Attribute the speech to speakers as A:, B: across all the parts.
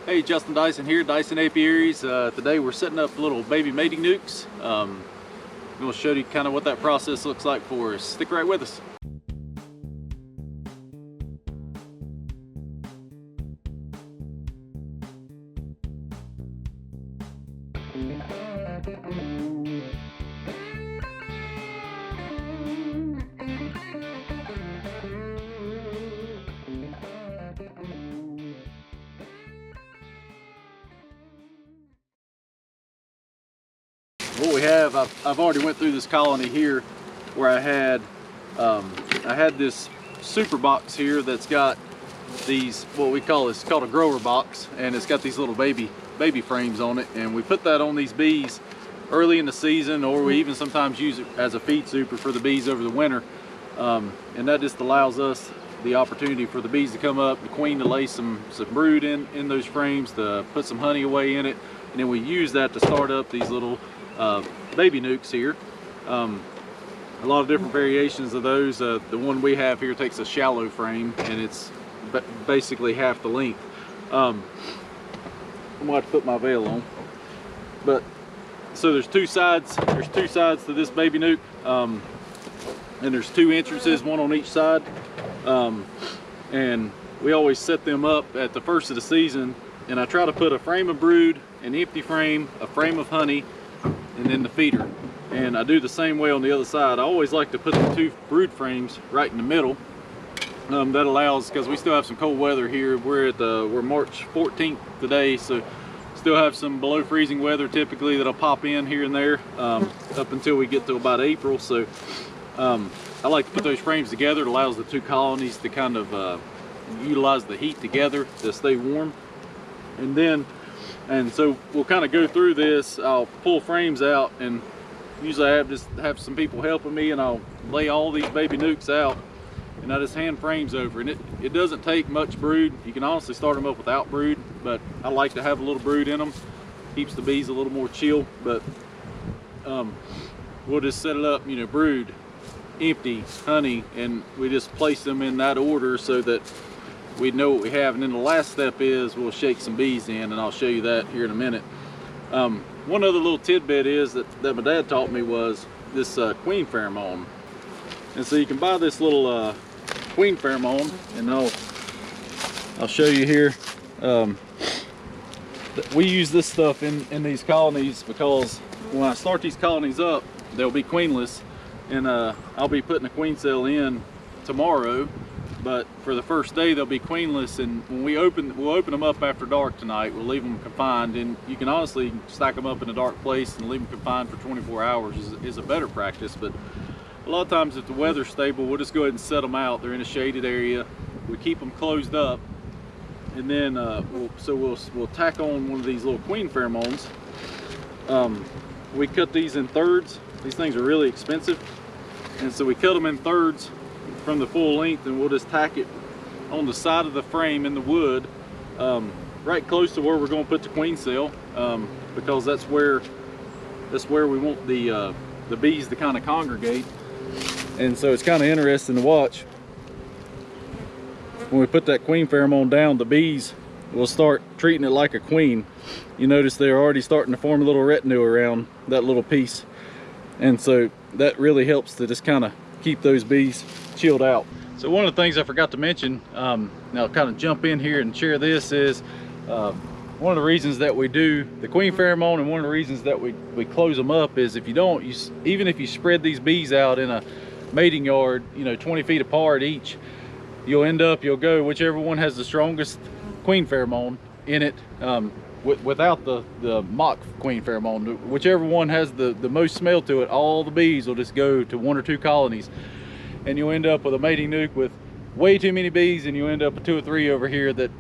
A: Hey, Justin Dyson here, Dyson Apiaries. Today we're setting up little baby mating nukes. We'll show you kind of what that process looks like for us. Stick right with us. What we have, I've already went through this colony here where I had this super box here that's got these, what we call, it's called a grower box, and it's got these little baby frames on it, and we put that on these bees early in the season, or we even sometimes use it as a feed super for the bees over the winter, and that just allows us the opportunity for the bees to come up, the queen to lay some brood in those frames, to put some honey away in it, and then we use that to start up these little baby nukes here. A lot of different variations of those. The one we have here takes a shallow frame, and it's basically half the length. I'm gonna have to put my veil on. But so there's two sides. There's two sides to this baby nuke, and there's two entrances, one on each side. And we always set them up at the first of the season, and I try to put a frame of brood, an empty frame, a frame of honey, and then the feeder. And I do the same way on the other side. I always like to put the two brood frames right in the middle. That allows, because we still have some cold weather here. We're March 14th today, so still have some below freezing weather typically that'll pop in here and there up until we get to about April. So I like to put those frames together. It allows the two colonies to kind of utilize the heat together to stay warm. And so we'll kind of go through this. I'll pull frames out, and usually I have some people helping me, and I'll lay all these baby nukes out, and I just hand frames over. And it doesn't take much brood. You can honestly start them up without brood, but I like to have a little brood in them. Keeps the bees a little more chill. But we'll just set it up, you know, brood, empty, honey, and we just place them in that order so that we know what we have. And then the last step is we'll shake some bees in, and I'll show you that here in a minute. One other little tidbit is that my dad taught me was this queen pheromone. And so you can buy this little queen pheromone, and I'll show you here. We use this stuff in these colonies because when I start these colonies up, they'll be queenless, and I'll be putting a queen cell in tomorrow. But for the first day, they'll be queenless, and when we'll open them up after dark tonight. We'll leave them confined, and you can honestly stack them up in a dark place and leave them confined for 24 hours is a better practice. But a lot of times, if the weather's stable, we'll just go ahead and set them out. They're in a shaded area. We keep them closed up, and then we'll tack on one of these little queen pheromones. We cut these in thirds. These things are really expensive, and so we cut them in thirds from the full length, and we'll just tack it on the side of the frame in the wood, right close to where we're going to put the queen cell, because that's where we want the bees to kind of congregate. And so it's kind of interesting to watch. When we put that queen pheromone down, the bees will start treating it like a queen. You notice they're already starting to form a little retinue around that little piece, and so that really helps to just kind of keep those bees chilled out. So one of the things I forgot to mention, now I'll kind of jump in here and share this, is one of the reasons that we do the queen pheromone, and one of the reasons that we close them up, is if you don't, even if you spread these bees out in a mating yard, you know, 20 feet apart each, you'll go whichever one has the strongest queen pheromone in it, without the mock queen pheromone, whichever one has the most smell to it, all the bees will just go to one or two colonies, and you'll end up with a mating nuke with way too many bees, and you end up with 2 or 3 over here that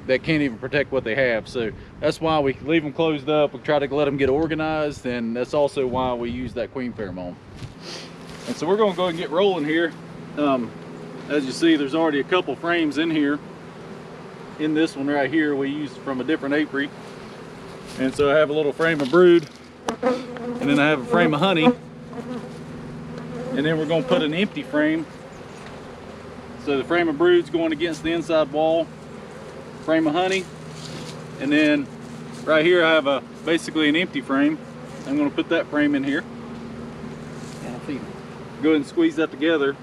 A: can't even protect what they have. So that's why we leave them closed up. We try to let them get organized, and that's also why we use that queen pheromone. And so we're going to go ahead and get rolling here. As you see, there's already a couple frames in here. In this one right here, we used from a different apiary. And so I have a little frame of brood, and then I have a frame of honey, and then we're going to put an empty frame. So the frame of brood's going against the inside wall, frame of honey, And then right here I have basically an empty frame. I'm going to put that frame in here. Go ahead and squeeze that together.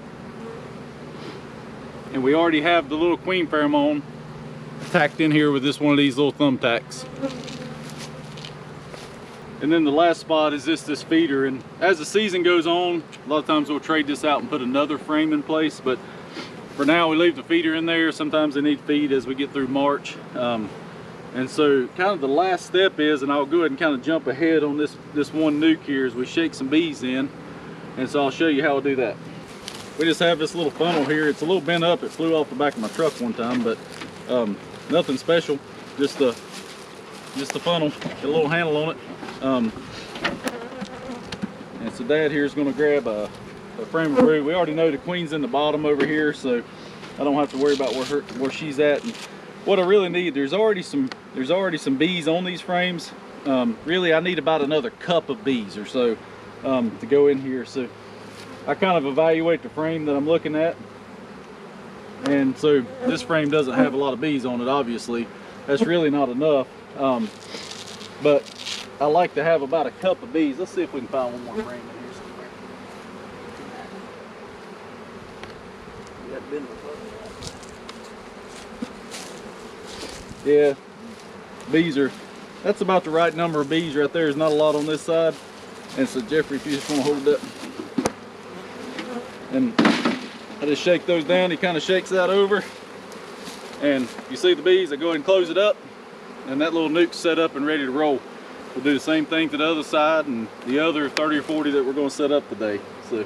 A: And we already have the little queen pheromone tacked in here with this one of these little thumbtacks. And then the last spot is this feeder, and as the season goes on, a lot of times we'll trade this out and put another frame in place, but for now we leave the feeder in there. Sometimes they need feed as we get through March. And so kind of the last step is, and I'll go ahead and kind of jump ahead on this one nuke here, is we shake some bees in. And so I'll show you how I'll do that. We just have this little funnel here. It's a little bent up. It flew off the back of my truck one time, but nothing special. Just the funnel, got a little handle on it. And so Dad here is going to grab a frame of brood. We already know the queen's in the bottom over here, so I don't have to worry about where she's at. And what I really need, there's already some bees on these frames. Really, I need about another cup of bees or so to go in here. So I kind of evaluate the frame that I'm looking at, and so this frame doesn't have a lot of bees on it. Obviously, that's really not enough. But I like to have about a cup of bees. Let's see if we can find one more frame in here somewhere. Yeah, bees are, that's about the right number of bees right there. There's not a lot on this side. And so Jeffrey, if you just want to hold it up. And I just shake those down. He kind of shakes that over. And you see the bees, I go ahead and close it up. And that little nuke's set up and ready to roll. We'll do the same thing to the other side and the other 30 or 40 that we're going to set up today. So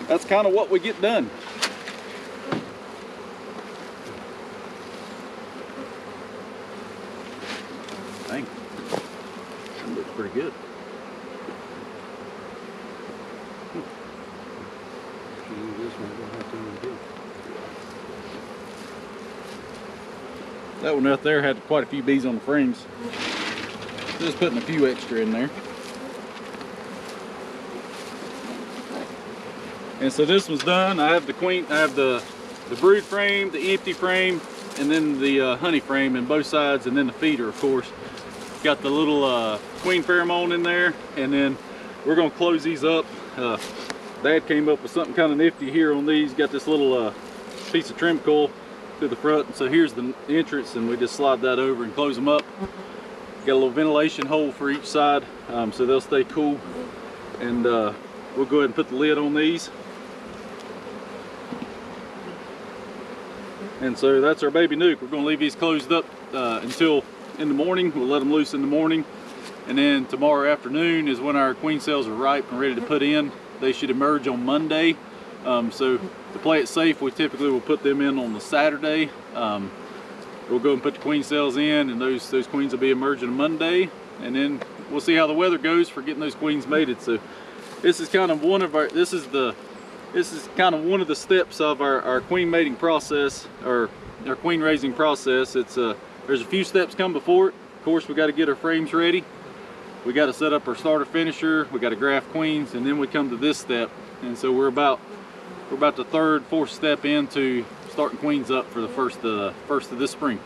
A: that's kind of what we get done. Dang, that looks pretty good. That one out there had quite a few bees on the frames. Just putting a few extra in there. And so this was done. I have the queen, I have the brood frame, the empty frame, and then the honey frame in both sides, and then the feeder, of course. Got the little queen pheromone in there, and then we're gonna close these up. Dad came up with something kind of nifty here on these. Got this little piece of trim coil to the front, and so here's the entrance, and we just slide that over and close them up. Got a little ventilation hole for each side, so they'll stay cool. And we'll go ahead and put the lid on these. And so that's our baby nuke. We're going to leave these closed up until in the morning. We'll let them loose in the morning, and then tomorrow afternoon is when our queen cells are ripe and ready to put in. They should emerge on Monday. So to play it safe, we typically will put them in on the Saturday. We'll go and put the queen cells in, and those queens will be emerging on Monday, and then we'll see how the weather goes for getting those queens mated. So this is kind of one of our steps of our queen mating process, or our queen raising process. It's there's a few steps come before it. Of course, we got to get our frames ready. We got to set up our starter finisher. We got to graft queens, and then we come to this step. And so we're about the third, fourth step into starting queens up for the first of this spring.